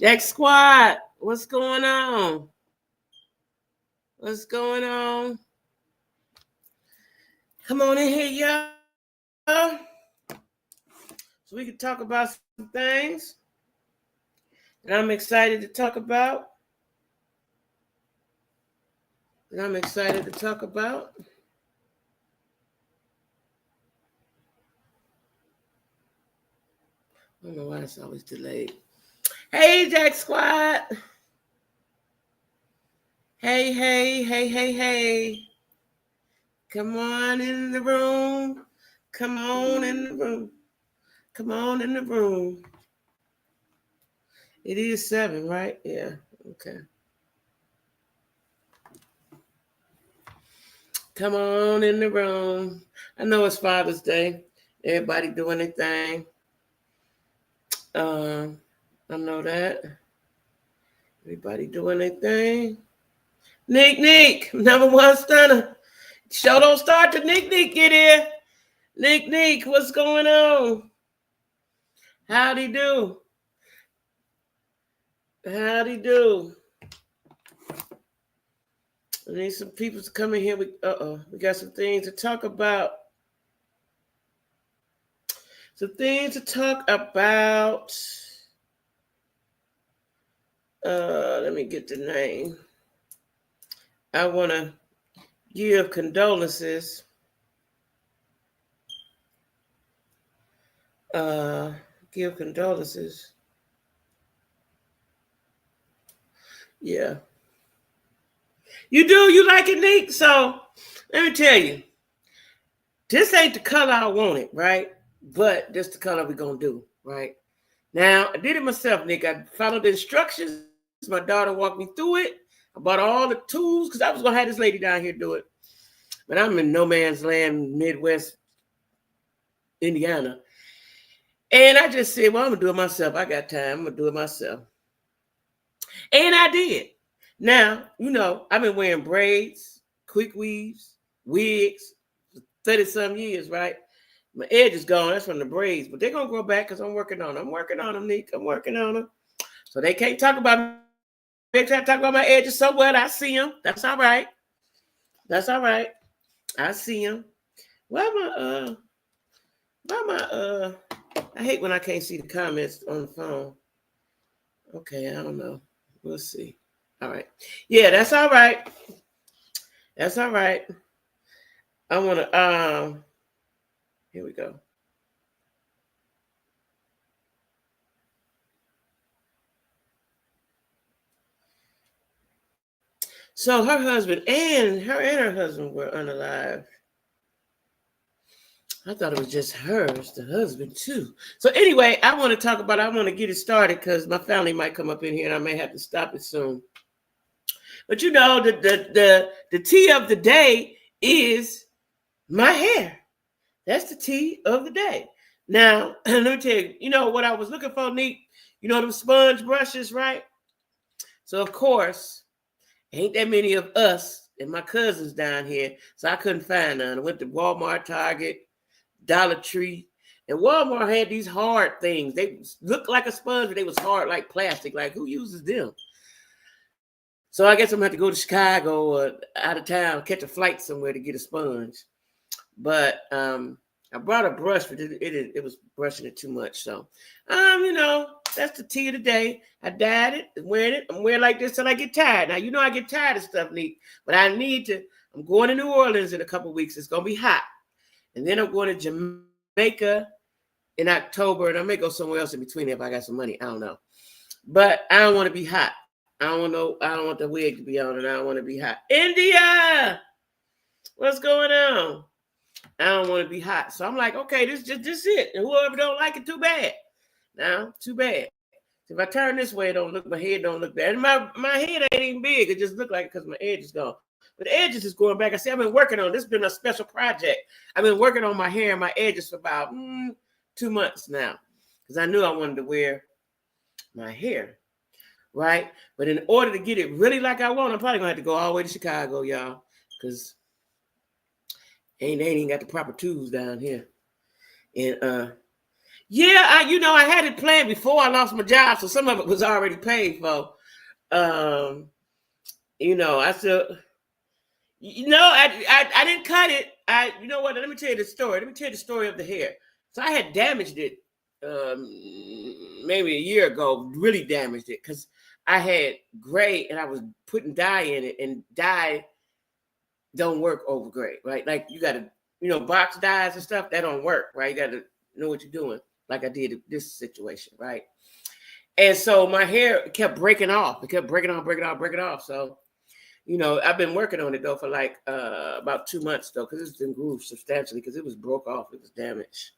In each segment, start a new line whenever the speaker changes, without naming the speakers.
Jack Squad, what's going on? What's going on? Come on in here, y'all. So we can talk about some things that I'm excited to talk about. I don't know why it's always delayed. Hey, Jack Squad. Hey. Come on in the room. Come on in the room. Come on in the room. It is 7, right? Yeah. Okay. Come on in the room. I know it's Father's Day. Everybody doing their thing. I know that. Everybody doing their thing. Nick, number one stunner. Show don't start till Nick get here. Nick, what's going on? Howdy do? I need some people to come in here. We got some things to talk about. Let me get the name. I want to give condolences. Yeah. You do? You like it, Nick? So, let me tell you. This ain't the color I wanted, right? But this the color we're going to do, right? Now, I did it myself, Nick. I followed the instructions. My daughter walked me through it. I bought all the tools because I was going to have this lady down here do it. But I'm in no man's land, Midwest, Indiana. And I just said, well, I'm going to do it myself. I got time. I'm going to do it myself. And I did. Now, I've been wearing braids, quick weaves, wigs for 30-some years, right? My edge is gone. That's from the braids. But they're going to grow back because I'm working on them. I'm working on them, Nick. I'm working on them. So they can't talk about me. They try to talk about my edges so well. I see them. That's all right. I see them. I hate when I can't see the comments on the phone. Okay, I don't know. We'll see. All right. Yeah, that's all right. I want to, here we go. So her husband and her husband were unalive. I thought it was just hers, the husband too. So anyway, I want to get it started because my family might come up in here and I may have to stop it soon. But the tea of the day is my hair. That's the tea of the day. Now, let me tell you, what I was looking for, Nick, them sponge brushes, right? So of course, ain't that many of us and my cousins down here, so I couldn't find none. I went to Walmart, Target, Dollar Tree, and Walmart had these hard things. They looked like a sponge, but they was hard like plastic. Like, who uses them? So I guess I'm going to have to go to Chicago or out of town, catch a flight somewhere to get a sponge. But I brought a brush, but it was brushing it too much. So, that's the tea of the day. I dyed it, wearing it. I'm wearing like this till I get tired. Now, I get tired of stuff, Nick, but I'm going to New Orleans in a couple of weeks. It's going to be hot. And then I'm going to Jamaica in October, and I may go somewhere else in between if I got some money. I don't know. But I don't want to be hot. I don't want the wig to be on, and I don't want to be hot. India! What's going on? I don't want to be hot. So I'm like, okay, this is it. And whoever don't like it, too bad. Now, too bad. If I turn this way, my head don't look bad. And my head ain't even big. It just look like it because my edge is gone. But the edges is going back. I see I've been working on this. Has been a special project. I've been working on my hair and my edges for about 2 months now. Because I knew I wanted to wear my hair. Right? But in order to get it really like I want, I'm probably going to have to go all the way to Chicago, y'all. Because they ain't got the proper tools down here. And Yeah, I had it planned before I lost my job, so some of it was already paid for. Um, I still, I didn't cut it. You know what? Let me tell you the story. Let me tell you the story of the hair. So I had damaged it maybe a year ago. Really damaged it because I had gray and I was putting dye in it, and dye don't work over gray, right? Like you got to, box dyes and stuff that don't work, right? You got to know what you're doing. Like I did in this situation, right? And so my hair kept breaking off. It kept breaking off, breaking off, breaking off. So, I've been working on it though for like about 2 months though, because it's been grooved substantially because it was broke off. It was damaged.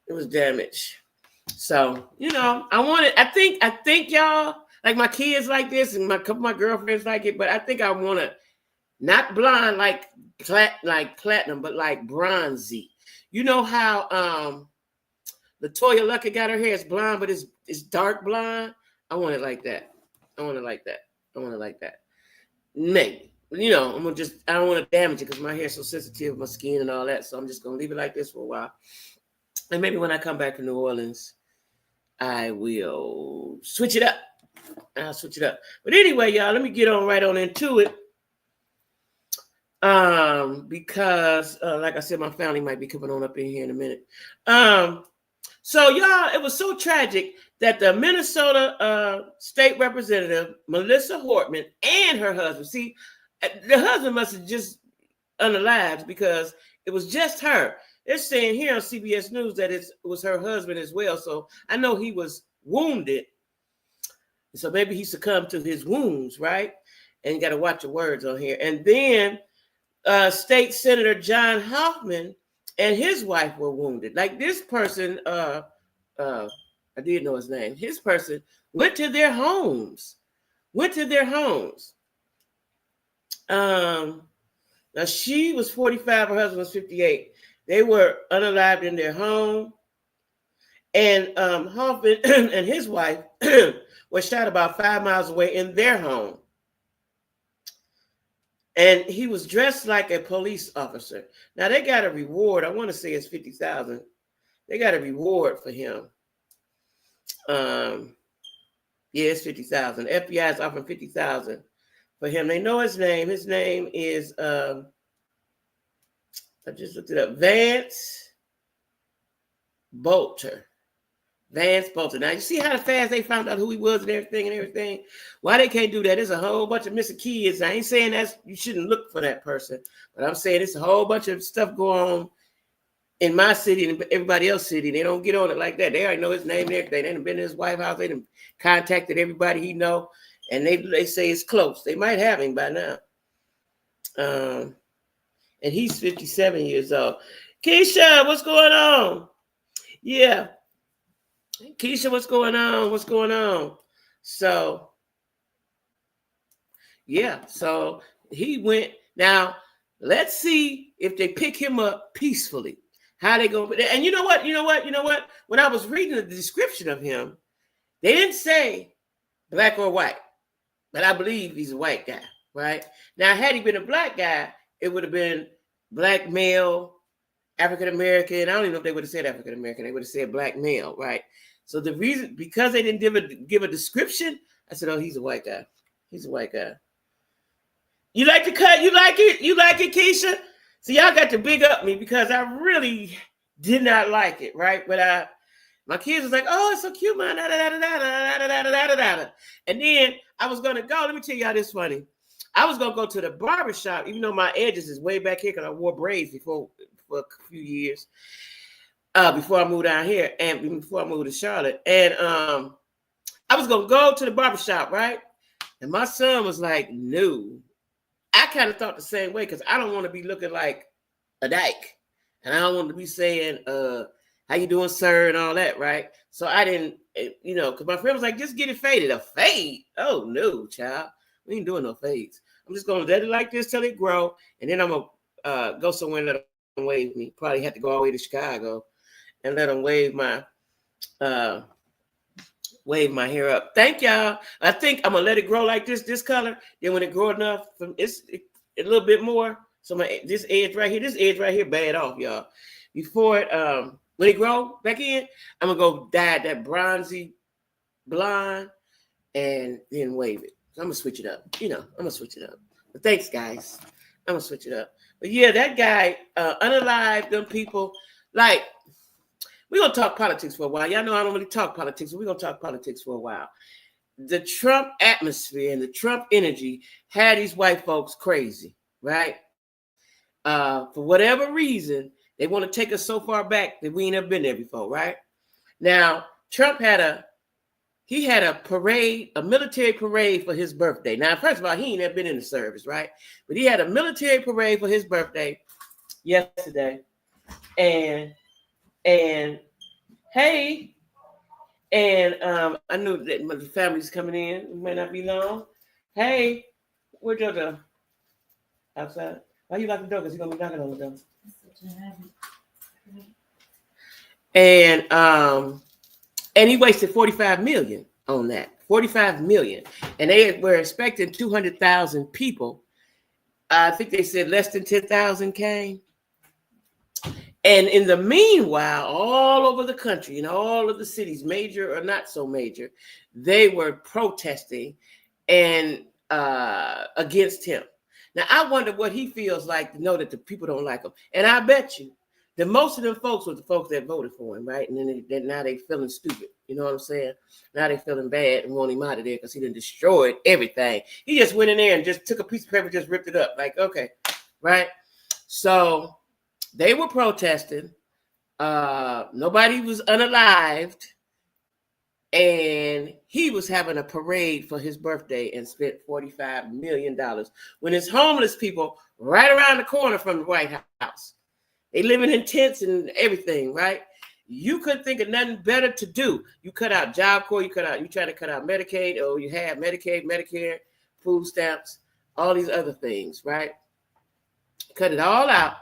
It was damaged. So, I think y'all like my kids like this, and a couple of my girlfriends like it, but I think I want to not blonde like platinum, but like bronzy. You know how Latoya Luckett got her hair. It's blonde, but it's dark blonde. I want it like that. I want it like that. I want it like that. Maybe. I don't want to damage it because my hair's so sensitive, my skin and all that. So I'm just gonna leave it like this for a while. And maybe when I come back to New Orleans, I will switch it up. I'll switch it up. But anyway, y'all, let me get right on into it. Because like I said, my family might be coming on up in here in a minute. So y'all, it was so tragic that the Minnesota state representative, Melissa Hortman, and her husband, see, the husband must have just unalived because it was just her. They're saying here on CBS News that it was her husband as well. So I know he was wounded. So maybe he succumbed to his wounds, right? And you got to watch your words on here. And then State Senator John Hoffman and his wife were wounded. Like this person, I did know his name. His person went to their homes. Now she was 45, her husband was 58. They were unalived in their home. And Hoffman and his wife were shot about 5 miles away in their home. And he was dressed like a police officer. Now they got a reward. I want to say it's $50,000. They got a reward for him. Yeah, it's $50,000. FBI is offering $50,000 for him. They know his name. His name is I just looked it up. Vance Bolter. Now you see how fast they found out who he was and everything. Why they can't do that? There's a whole bunch of missing kids. I ain't saying you shouldn't look for that person, but I'm saying it's a whole bunch of stuff going on in my city and everybody else's city. They don't get on it like that. They already know his name and everything. They done been in his wife's house. They done contacted everybody he know, and they say it's close. They might have him by now. And he's 57 years old. Keisha, what's going on? Yeah. Keisha, what's going on? So, yeah. So he went. Now, let's see if they pick him up peacefully. How they going to... And you know what? When I was reading the description of him, they didn't say black or white. But I believe he's a white guy, right? Now, had he been a black guy, it would have been black male, African-American. I don't even know if they would have said African-American. They would have said black male, right? So the reason, because they didn't give a description, I said, oh, he's a white guy. He's a white guy. You like the cut? You like it? You like it, Keisha? So y'all got to big up me because I really did not like it, right? But my kids was like, oh, it's so cute, man. And then I was going to go. Let me tell y'all this funny. I was going to go to the barbershop, even though my edges is way back here because I wore braids for a few years. Before I moved down here and before I moved to Charlotte. And I was going to go to the barbershop, right? And my son was like, no. I kind of thought the same way because I don't want to be looking like a dyke. And I don't want to be saying, how you doing, sir, and all that, right? So I didn't, because my friend was like, just get it faded. A fade? Oh, no, child. We ain't doing no fades. I'm just going to let it like this till it grow. And then I'm going to go somewhere and let them wave me. Probably have to go all the way to Chicago and let them wave my hair up. Thank y'all. I think I'm gonna let it grow like this color. Then when it grow enough, it's a little bit more. So this edge right here bad off, y'all. Before it When he grow back in, I'm gonna go dye that bronzy blonde and then wave it. So I'm gonna switch it up. I'm gonna switch it up. But thanks, guys. I'm gonna switch it up. But yeah, that guy, unalive them people. Like, we're gonna talk politics for a while. Y'all know I don't really talk politics, but we're gonna talk politics for a while. The Trump atmosphere and the Trump energy had these white folks crazy, right? For whatever reason, they want to take us so far back that we ain't never been there before, right? Now, Trump had a parade, a military parade for his birthday. Now, first of all, he ain't never been in the service, right? But he had a military parade for his birthday yesterday. And hey, and I knew that my family's coming in. It might not be long. Hey, where'd y'all go? Outside. Why you lock the door? Because he's gonna be knocking on the door. And he wasted $45 million on that. $45 million. And they were expecting 200,000 people. I think they said less than 10,000 came. And in the meanwhile, all over the country, in all of the cities, major or not so major, they were protesting and against him. Now, I wonder what he feels like to know that the people don't like him. And I bet you that most of them folks were the folks that voted for him, right? And then now they feeling stupid. You know what I'm saying? Now they feeling bad and want him out of there because he done destroyed everything. He just went in there and just took a piece of paper and just ripped it up. Like, okay, right? So they were protesting. Nobody was unalived. And he was having a parade for his birthday and spent $45 million when there's homeless people right around the corner from the White House. They living in tents and everything, right? You couldn't think of nothing better to do. You cut out Job Corps, you try to cut out Medicaid, or you have Medicaid, Medicare, food stamps, all these other things, right? Cut it all out,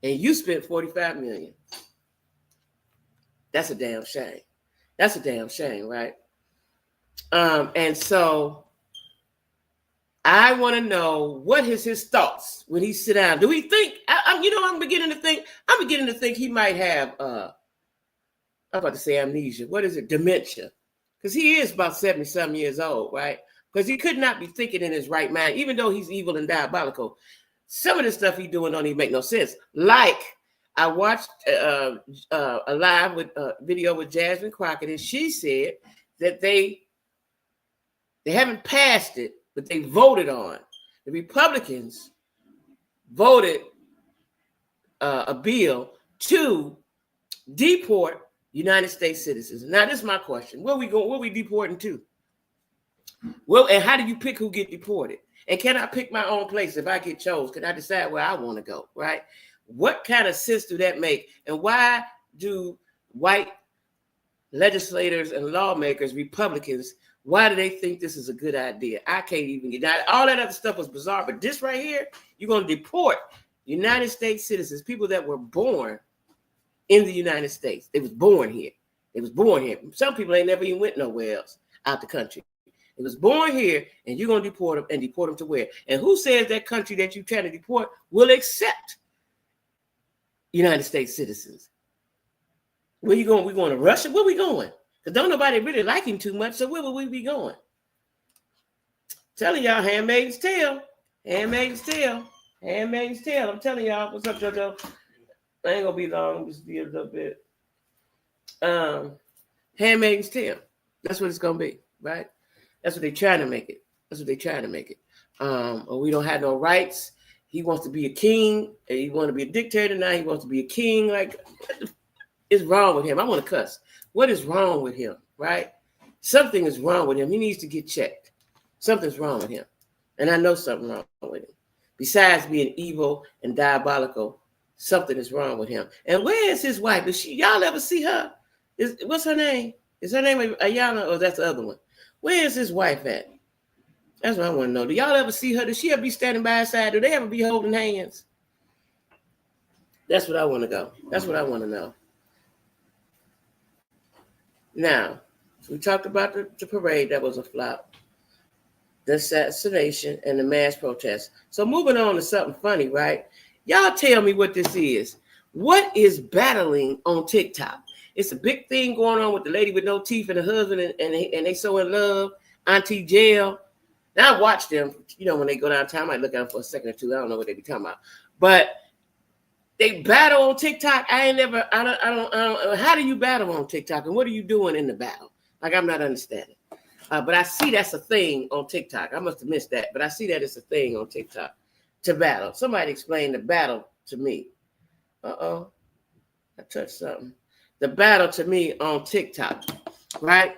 and you spent $45 million. That's a damn shame. That's a damn shame, right? And so I want to know what is his thoughts when he sit down. Do he think? I'm beginning to think he might have. I'm about to say amnesia. What is it? Dementia, because he is about 70-some years old, right? Because he could not be thinking in his right mind, even though he's evil and diabolical. Some of the stuff he's doing don't even make no sense. Like, I watched a live with video with Jasmine Crockett, and she said that they haven't passed it, but they voted on. The Republicans voted a bill to deport United States citizens. Now, this is my question: where we deporting to? Well, and how do you pick who get deported? And can I pick my own place if I get chose? Can I decide where I want to go? Right? What kind of sense do that make? And why do white legislators and lawmakers, Republicans, why do they think this is a good idea? I can't even get that. All that other stuff was bizarre, but this right here, you're going to deport United States citizens, people that were born in the United States. They was born here. Some people ain't never even went nowhere else out the country. They was born here, and you're going to deport them, and deport them to where? And who says that country that you're trying to deport will accept United States citizens? Where you going? We going to Russia? Where we going? Because don't nobody really like him too much, so where will we be going? Telling y'all, Handmaid's Tale. Handmaid's Tale. Handmaid's Tale. I'm telling y'all. What's up, JoJo? I ain't gonna be long. Just be a little bit. Handmaid's Tale. That's what it's gonna be, right? That's what they're trying to make it. Or we don't have no rights. He wants to be a king. And he want to be a dictator. Now he wants to be a king. Like, what is wrong with him? I want to cuss. What is wrong with him, right? Something is wrong with him. He needs to get checked. Something's wrong with him. And I know something wrong with him. Besides being evil and diabolical, something is wrong with him. And where is his wife? Y'all ever see her? What's her name? Is her name Ayana, or that's the other one? Where is his wife at? That's what I want to know. Do y'all ever see her? Does she ever be standing by his side? Do they ever be holding hands? That's what I want to go. That's what I want to know. Now, so we talked about the parade. That was a flop. The assassination and the mass protest. So moving on to something funny, right? Y'all tell me what this is. What is battling on TikTok? It's a big thing going on with the lady with no teeth and the husband, and they so in love. Auntie Jail. Now I watch them, when they go downtown. I might look at them for a second or two. I don't know what they be talking about, but they battle on TikTok. I don't. How do you battle on TikTok, and what are you doing in the battle? Like, I'm not understanding. But I see that's a thing on TikTok. I must have missed that, but I see that it's a thing on TikTok to battle. Somebody explain the battle to me. Uh-oh, I touched something. The battle to me on TikTok, right?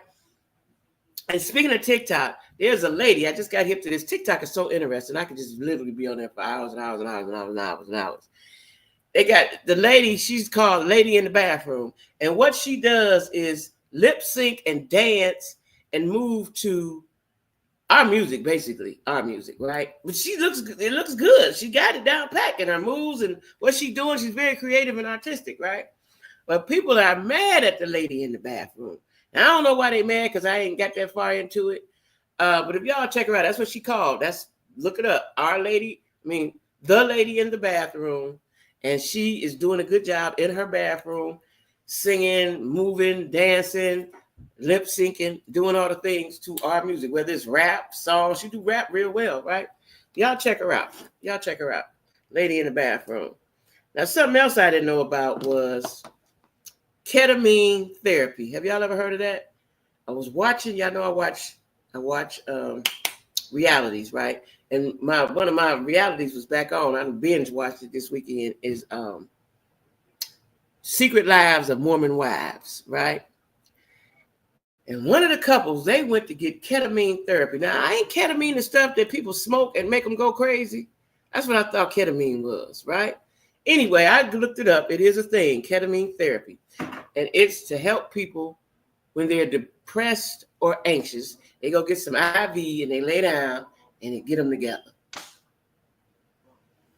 And speaking of TikTok, there's a lady. I just got hip to this. TikTok is so interesting. I could just literally be on there for hours and hours and hours and hours and hours and hours. They got the lady. She's called Lady in the Bathroom. And what she does is lip sync and dance and move to our music, basically. Our music, right? But it looks good. She got it down pat in her moves and what she's doing. She's very creative and artistic, right? But people are mad at the Lady in the Bathroom. Now, I don't know why they mad, because I ain't got that far into it. But if y'all check her out, that's what she called. Look it up. The Lady in the Bathroom. And she is doing a good job in her bathroom, singing, moving, dancing, lip syncing, doing all the things to our music, whether it's rap, songs. She do rap real well, right? Y'all check her out. Lady in the Bathroom. Now, something else I didn't know about was ketamine therapy. Have y'all ever heard of that? I was watching, y'all know I watch realities, right? And one of my realities was back on. I binge watched it this weekend. Is Secret Lives of Mormon Wives, right? And one of the couples, they went to get ketamine therapy. Now, I ain't ketamine the stuff that people smoke and make them go crazy. That's what I thought ketamine was, right? Anyway, I looked it up. It is a thing, ketamine therapy. And it's to help people when they're depressed or anxious. They go get some IV and they lay down and they get them together.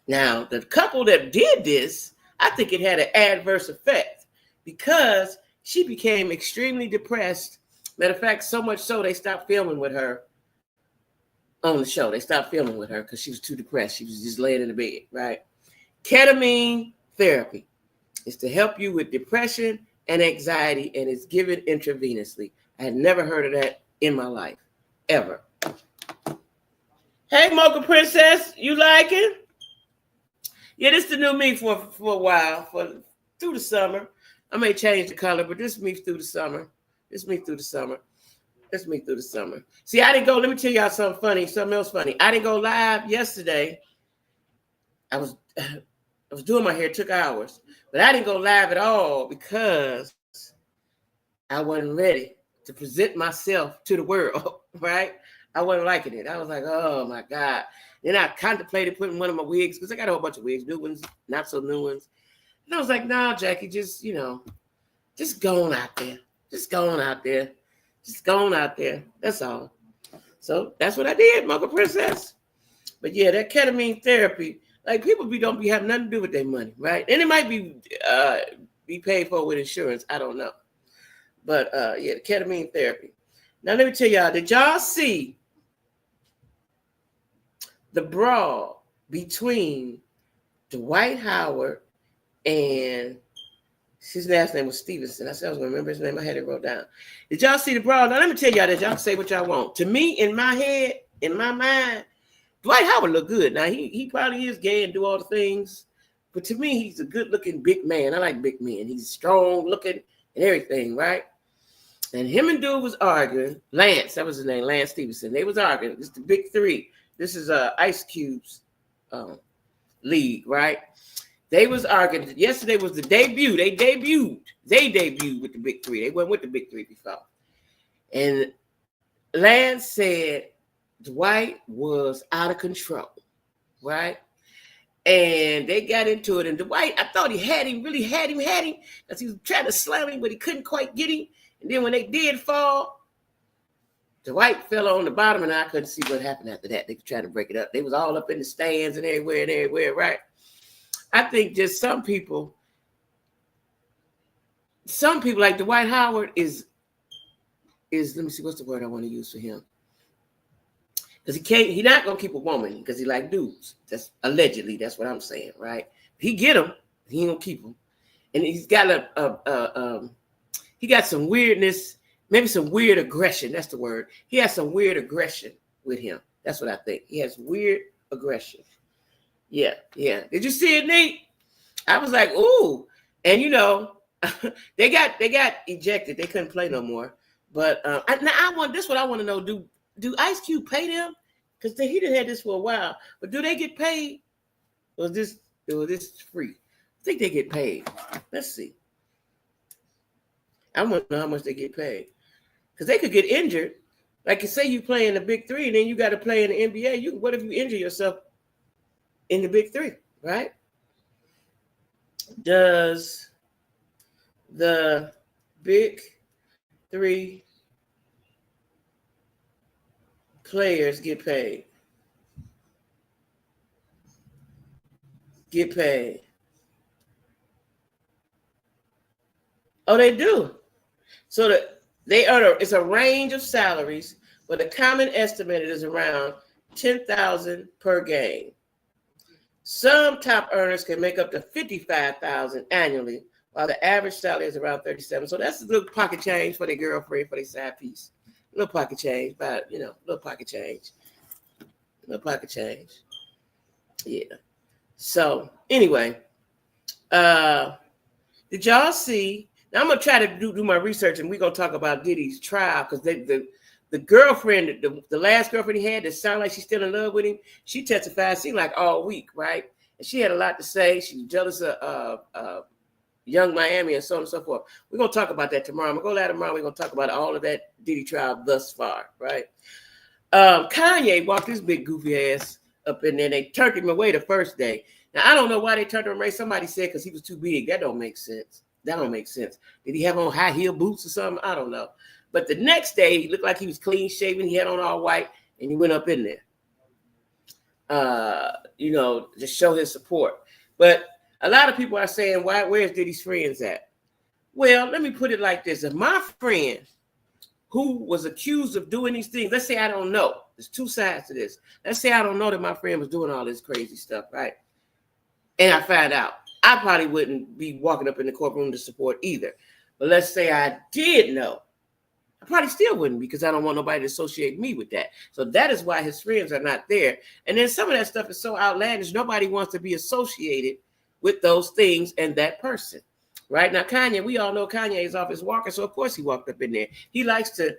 Now, the couple that did this, I think it had an adverse effect because she became extremely depressed. Matter of fact, so much so they stopped filming with her on the show. They stopped filming with her because she was too depressed. She was just laying in the bed, right? Ketamine therapy is to help you with depression and anxiety, and it's given intravenously. I had never heard of that in my life, ever. Hey, Mocha Princess, you like it? Yeah, this is the new me for a while, through the summer. I may change the color, but this is me through the summer. See, I didn't go. Let me tell y'all something else funny. I didn't go live yesterday. I was doing my hair, it took hours, but I didn't go live at all because I wasn't ready to present myself to the world, right? I wasn't liking it. I was like, oh my God. Then I contemplated putting one of my wigs, because I got a whole bunch of wigs, new ones, not so new ones. And I was like, nah, Jackie, just go on out there. Just go on out there. That's all. So that's what I did, Mocha Princess. But yeah, that ketamine therapy, like, people don't have nothing to do with their money, right? And it might be paid for with insurance. I don't know. But yeah, the ketamine therapy. Now let me tell y'all, did y'all see the brawl between Dwight Howard and his last name was Stevenson? I said I was going to remember his name. I had it wrote down. Did y'all see the brawl? Now let me tell y'all this. Y'all can say what y'all want. To me, in my head, in my mind, Dwight Howard look good. Now, he probably is gay and do all the things, but to me, he's a good-looking big man. I like big men. He's strong-looking and everything, right? And him and dude was arguing. Lance, that was his name, Lance Stevenson. They was arguing. This is the big three. This is Ice Cube's league, right? They was arguing. Yesterday was the debut. They debuted with the big three. They went with the big three before. And Lance said Dwight was out of control, right? And they got into it. And Dwight, I thought he really had him, because he was trying to slam him, but he couldn't quite get him. And then when they did fall, Dwight fell on the bottom, and I couldn't see what happened after that. They were trying to break it up. They was all up in the stands and everywhere, right? I think just some people like Dwight Howard is let me see, what's the word I want to use for him? Because he's not going to keep a woman because he like dudes. That's allegedly, that's what I'm saying, right? He get them, he ain't going to keep them. and he's got he got some weirdness, maybe some weird aggression. That's the word. He has some weird aggression with him. That's what I think. He has weird aggression. Yeah. Did you see it, Nate? I was like, ooh. And they got ejected. They couldn't play no more. But this is what I want to know. Do Ice Cube pay them? Because he done had this for a while. But do they get paid? Or is this free? I think they get paid. Let's see. I want to know how much they get paid. Because they could get injured. Like you say, you play in the Big Three, and then you got to play in the NBA. What if you injure yourself in the Big Three, right? Does the Big Three players get paid? Get paid. Oh, they do. So they earn it's a range of salaries, but a common estimate is around $10,000 per game. Some top earners can make up to $55,000 annually, while the average salary is around $37,000. So that's a little pocket change for their girlfriend, for their side piece. A little pocket change, but little pocket change. Yeah. So anyway, did y'all see? Now I'm gonna try to do my research, and we're gonna talk about Diddy's trial, because the girlfriend, the last girlfriend he had that sounded like she's still in love with him, she testified, seemed like all week, right? And she had a lot to say. She was jealous of Young Miami and so on and so forth. We're gonna talk about that tomorrow. I'm gonna go live tomorrow. We're gonna talk about all of that Diddy trial thus far, right? Kanye walked his big goofy ass up in there. They turned him away the first day. Now I don't know why they turned him away. Somebody said because he was too big. That don't make sense. Did he have on high heel boots or something? I don't know. But the next day, he looked like he was clean shaven. He had on all white, and he went up in there, to show his support. But a lot of people are saying, where's Diddy's friends at? Well, let me put it like this. If my friend who was accused of doing these things, let's say I don't know. There's two sides to this. Let's say I don't know that my friend was doing all this crazy stuff, right? And I find out. I probably wouldn't be walking up in the courtroom to support either. But let's say I did know. I probably still wouldn't, because I don't want nobody to associate me with that. So that is why his friends are not there. And then some of that stuff is so outlandish, nobody wants to be associated with those things and that person. Right? Now, Kanye, we all know Kanye is off his walker, so of course he walked up in there. He likes to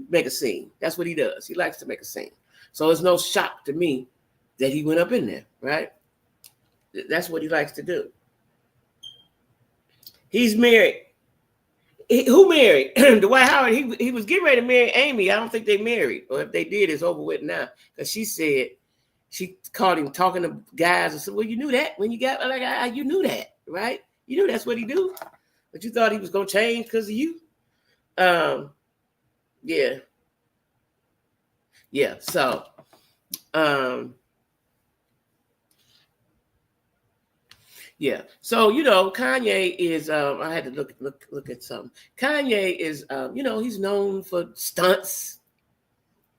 make a scene. That's what he does. He likes to make a scene. So it's no shock to me that he went up in there, right? That's what he likes to do. He's married. Who married? Dwight Howard. He was getting ready to marry Amy. I don't think they married. Or if they did, it's over with now. Because she said, she caught him talking to guys and said, well, you knew that when you got, you knew that, right? You knew that's what he do. But you thought he was going to change because of you? Yeah. So, So, Kanye is, I had to look at something. Kanye is, he's known for stunts.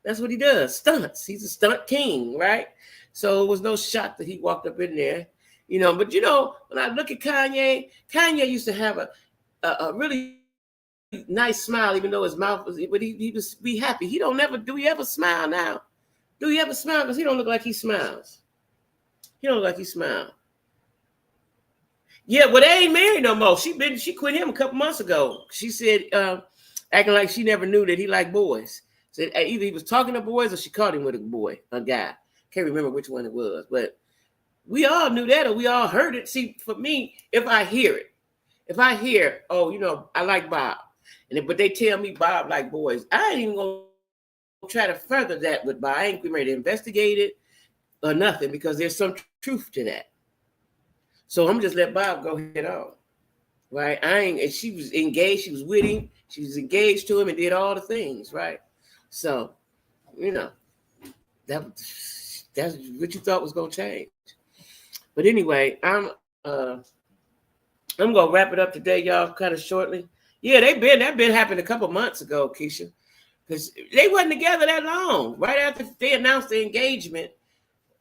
That's what he does, stunts. He's a stunt king, right? So it was no shock that he walked up in there, But, when I look at Kanye used to have a really nice smile, even though his mouth was, but he was be happy. Do he ever smile now? Do he ever smile? Because he don't look like he smiles. Yeah, well, they ain't married no more. She quit him a couple months ago. She said, acting like she never knew that he liked boys. Said either he was talking to boys or she caught him with a guy. Can't remember which one it was, but we all knew that, or we all heard it. See, for me, if I hear, oh, I like Bob, but they tell me Bob like boys, I ain't even gonna try to further that with Bob. I ain't ready to investigate it or nothing, because there's some truth to that. So I'm just let Bob go head on, right? And she was engaged. She was with him. She was engaged to him and did all the things, right? So, that's what you thought was gonna change. But anyway, I'm gonna wrap it up today, y'all, kind of shortly. Yeah, that been happened a couple months ago, Keisha, because they wasn't together that long. Right after they announced the engagement,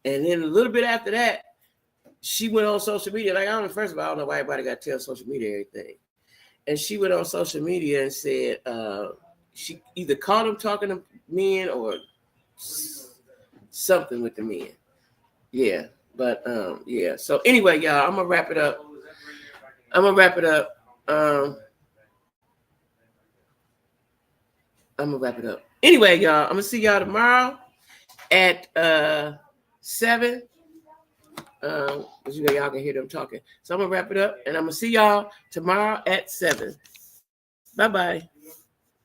and then a little bit after that, she went on social media. Like, I don't know, first of all, I don't know why everybody got to tell social media everything. And she went on social media and said she either caught him talking to men or something with the men. Yeah. But yeah. So anyway, y'all, I'm gonna wrap it up. Anyway, y'all, I'm gonna see y'all tomorrow at 7. Because y'all can hear them talking. So I'm gonna wrap it up, and I'm gonna see y'all tomorrow at 7. Bye-bye.